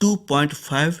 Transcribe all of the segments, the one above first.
$2.5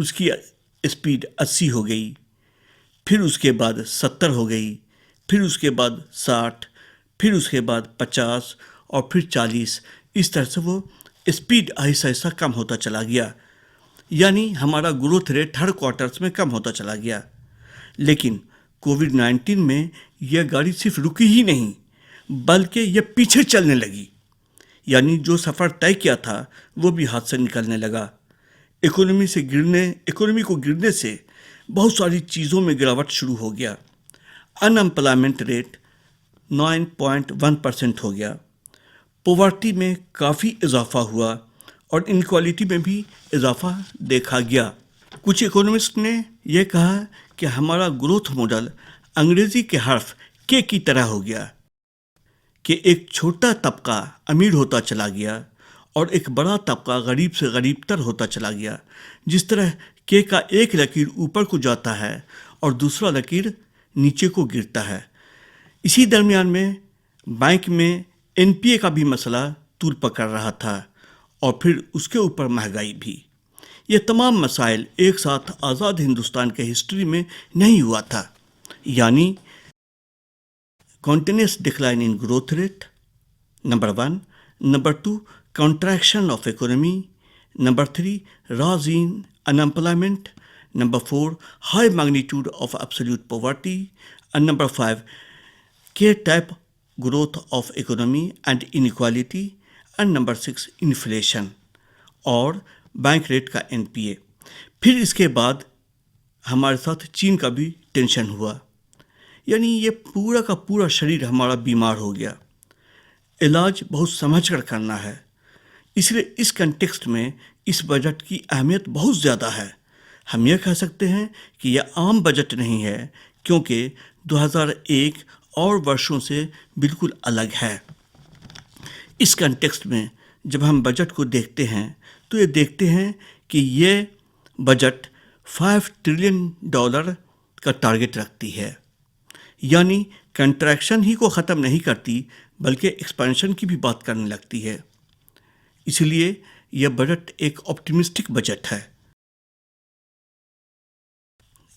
اس کی اسپیڈ 80 ہو گئی، پھر اس کے بعد 70 ہو گئی، پھر اس کے بعد 60، پھر اس کے بعد 50 اور پھر 40۔ اس طرح سے وہ اسپیڈ آہستہ آہستہ کم ہوتا چلا گیا، یعنی ہمارا گروتھ ریٹ ہر کوارٹرز میں کم ہوتا چلا گیا۔ لیکن کووڈ-19 میں یہ گاڑی صرف رکی ہی نہیں بلکہ یہ پیچھے چلنے لگی، یعنی جو سفر طے کیا تھا وہ بھی ہاتھ سے نکلنے لگا۔ اکانومی کو گرنے سے بہت ساری چیزوں میں گراوٹ شروع ہو گیا۔ ان امپلائمنٹ ریٹ 9.1% ہو گیا، پاورٹی میں کافی اضافہ ہوا اور انکوالٹی میں بھی اضافہ دیکھا گیا۔ کچھ اکانومسٹ نے یہ کہا کہ ہمارا گروتھ ماڈل انگریزی کے حرف کے کی طرح ہو گیا کہ ایک چھوٹا طبقہ امیر ہوتا چلا گیا اور ایک بڑا طبقہ غریب سے غریب تر ہوتا چلا گیا۔ جس طرح کے کا ایک لکیر اوپر کو جاتا ہے اور دوسرا لکیر نیچے کو گرتا ہے۔ اسی درمیان میں بینک میں NPA کا بھی مسئلہ طول پکڑ رہا تھا اور پھر اس کے اوپر مہنگائی بھی۔ یہ تمام مسائل ایک ساتھ آزاد ہندوستان کے ہسٹری میں نہیں ہوا تھا، یعنی continuous decline in growth rate number 1, number 2 contraction of economy, number 3 rise in unemployment, number 4 high magnitude of absolute poverty, and number 5 K-type growth of economy and inequality, and number 6 inflation اور bank rate کا NPA۔ پھر اس کے بعد ہمارے ساتھ چین کا بھی tension ہوا، یعنی یہ پورا کا پورا شریر ہمارا بیمار ہو گیا۔ علاج بہت سمجھ کر کرنا ہے، اس لیے اس کنٹیکسٹ میں اس بجٹ کی اہمیت بہت زیادہ ہے۔ ہم یہ کہہ سکتے ہیں کہ یہ عام بجٹ نہیں ہے کیونکہ 2001 اور ورشوں سے بالکل الگ ہے۔ اس کنٹیکسٹ میں جب ہم بجٹ کو دیکھتے ہیں تو یہ دیکھتے ہیں کہ یہ بجٹ $5 ٹریلین کا ٹارگٹ رکھتی ہے، یعنی کنٹریکشن ہی کو ختم نہیں کرتی بلکہ ایکسپینشن کی بھی بات کرنے لگتی ہے۔ اس لیے یہ بجٹ ایک آپٹیمسٹک بجٹ ہے۔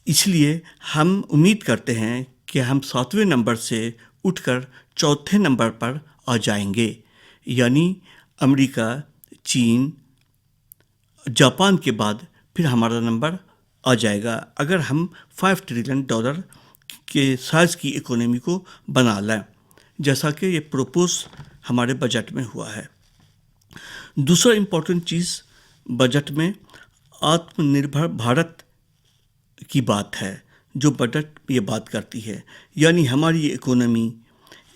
اس لیے ہم امید کرتے ہیں کہ ہم 7ویں نمبر سے اٹھ کر 4تھے نمبر پر آ جائیں گے، یعنی امریکہ، چین، جاپان کے بعد پھر ہمارا نمبر آ جائے گا اگر ہم $5 ٹریلین کے سائز کی اکانومی کو بنا لیں، جیسا کہ یہ پروپوز ہمارے بجٹ میں ہوا ہے۔ دوسرا امپورٹنٹ چیز بجٹ میں آتم نربھر بھارت کی بات ہے، جو بجٹ یہ بات کرتی ہے، یعنی ہماری اکانومی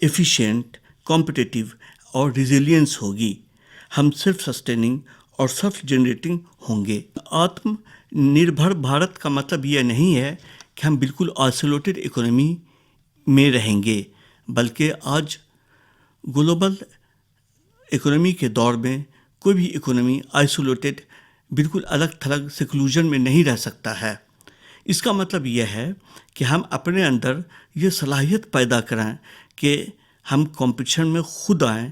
ایفیشینٹ، کمپٹیٹیو اور ریزیلینس ہوگی، ہم سیلف سسٹیننگ اور سیلف جنریٹنگ ہوں گے۔ آتم نربھر بھارت کا مطلب یہ نہیں ہے کہ ہم بالکل آئسولیٹڈ اکانومی میں رہیں گے، بلکہ آج گلوبل اکانومی کے دور میں کوئی بھی اکانومی آئسولیٹڈ، بالکل الگ تھلگ سیکلوژن میں نہیں رہ سکتا ہے۔ اس کا مطلب یہ ہے کہ ہم اپنے اندر یہ صلاحیت پیدا کریں کہ ہم کمپٹیشن میں خود آئیں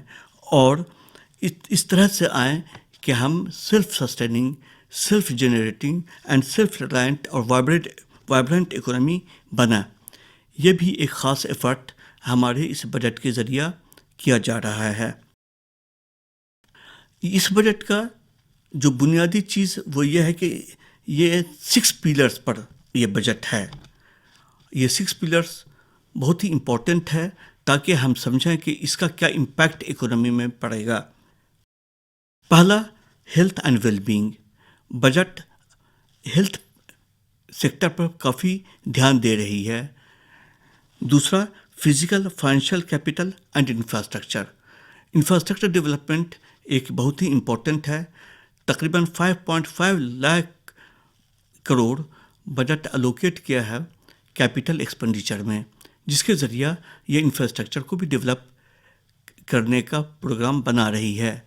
اور اس طرح سے آئیں کہ ہم self sustaining, self generating and self reliant اور وائبرنٹ اکانومی بنا۔ یہ بھی ایک خاص ایفرٹ ہمارے اس بجٹ کے ذریعہ کیا جا رہا ہے۔ اس بجٹ کا جو بنیادی چیز وہ یہ ہے کہ یہ 6 پیلرز پر یہ بجٹ ہے۔ یہ 6 پیلرز بہت ہی امپورٹنٹ ہے تاکہ ہم سمجھیں کہ اس کا کیا امپیکٹ اکانومی میں پڑے گا۔ پہلا، health and well being. Budget health sector پر کافی دھیان دے رہی ہے۔ دوسرا، physical financial capital and infrastructure development ایک بہت ہی امپورٹنٹ ہے۔ تقریباً 5.5 لاکھ کروڑ بجٹ الوکیٹ کیا ہے کیپٹل ایکسپینڈیچر میں، جس کے ذریعہ یہ انفراسٹرکچر کو بھی ڈیولپ کرنے کا پروگرام بنا رہی ہے۔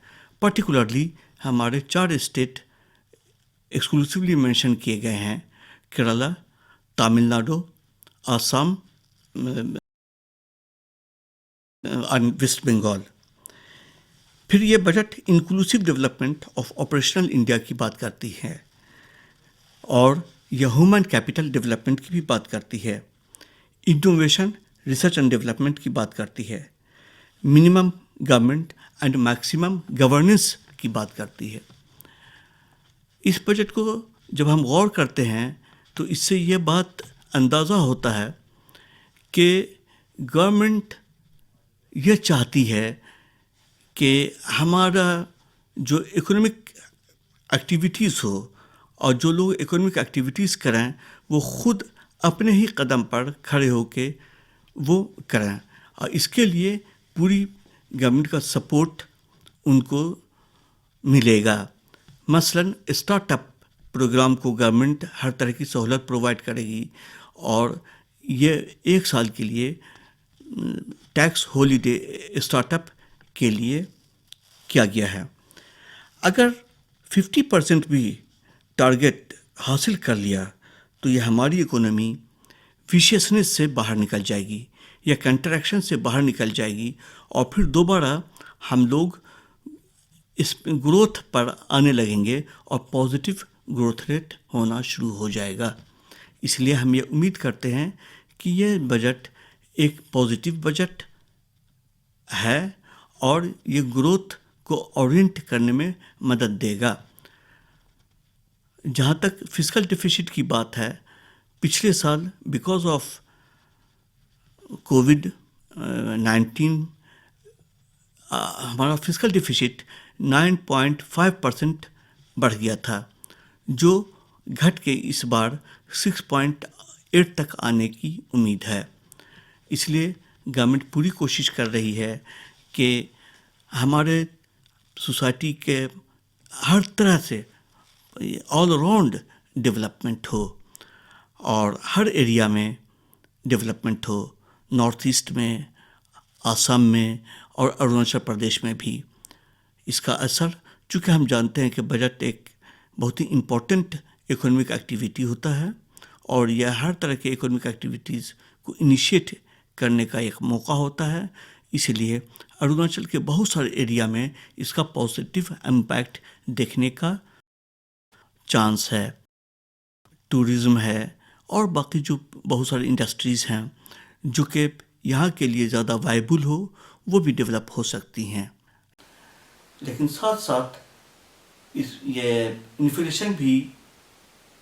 پرٹیکولرلی ہمارے 4 اسٹیٹ ایکسکلوسیولی مینشن کیے گئے ہیں: کیرلا، تامل ناڈو، آسام اور ویسٹ بنگال۔ پھر یہ budget inclusive development of operational India کی بات کرتی ہے، اور یہ ہیومن کیپٹل ڈیولپمنٹ کی بھی بات کرتی ہے، انوویشن ریسرچ اینڈ ڈیولپمنٹ کی بات کرتی ہے، minimum government and maximum governance کی بات کرتی ہے۔ اس بجٹ کو جب ہم غور کرتے ہیں تو اس سے یہ بات اندازہ ہوتا ہے کہ گورنمنٹ یہ چاہتی ہے کہ ہمارا جو اکنامک ایکٹیویٹیز ہو اور جو لوگ اکنامک ایکٹیویٹیز کریں وہ خود اپنے ہی قدم پر کھڑے ہو کے وہ کریں، اور اس کے لیے پوری گورنمنٹ کا سپورٹ ان کو ملے گا۔ مثلاً اسٹارٹ اپ پروگرام کو گورنمنٹ ہر طرح کی سہولت پرووائڈ کرے گی، اور یہ 1 سال کے لیے ٹیکس ہالیڈے اسٹارٹ اپ کے لیے کیا گیا ہے۔ اگر 50% بھی ٹارگٹ حاصل کر لیا تو یہ ہماری اکانومی ویشیسنس سے باہر نکل جائے گی یا کنٹریکشن سے باہر نکل جائے گی، اور پھر دوبارہ ہم لوگ اس گروتھ پر آنے لگیں گے اور پازیٹیو گروتھ ریٹ ہونا شروع ہو جائے گا۔ اس لیے ہم یہ امید کرتے ہیں کہ یہ بجٹ ایک پازیٹیو بجٹ ہے اور یہ گروتھ کو اورینٹ کرنے میں مدد دے گا۔ جہاں تک فسکل ڈیفیسٹ کی بات ہے، پچھلے سال بیکاز آف کووڈ-19 ہمارا فسکل ڈیفیسٹ 9.5% بڑھ گیا تھا، جو گھٹ کے اس بار 6.8 تک آنے کی امید ہے۔ اس لیے گورنمنٹ پوری کوشش کر رہی ہے کہ ہمارے سوسائٹی کے ہر طرح سے آل اراؤنڈ ڈیولپمنٹ ہو اور ہر ایریا میں ڈیولپمنٹ ہو، نارتھ ایسٹ میں، آسام میں اور اروناچل پردیش میں بھی۔ اس کا اثر، چونکہ ہم جانتے ہیں کہ بجٹ ایک بہت ہی امپورٹنٹ اکنامک ایکٹیویٹی ہوتا ہے اور یہ ہر طرح کے اکنامک ایکٹیویٹیز کو انیشیٹ کرنے کا ایک موقع ہوتا ہے، اسی لیے اروناچل کے بہت سارے ایریا میں اس کا پازیٹیو امپیکٹ دیکھنے کا چانس ہے۔ ٹورزم ہے اور باقی جو بہت ساری انڈسٹریز ہیں جو کہ یہاں کے لیے زیادہ وائبل ہو، وہ بھی ڈیولپ ہو سکتی ہیں۔ لیکن ساتھ ساتھ یہ انفلیشن بھی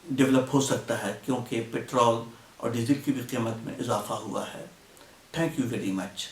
ڈیولپ ہو سکتا ہے، کیونکہ پیٹرول اور ڈیزل کی بھی قیمت میں اضافہ ہوا ہے۔ Thank you very much.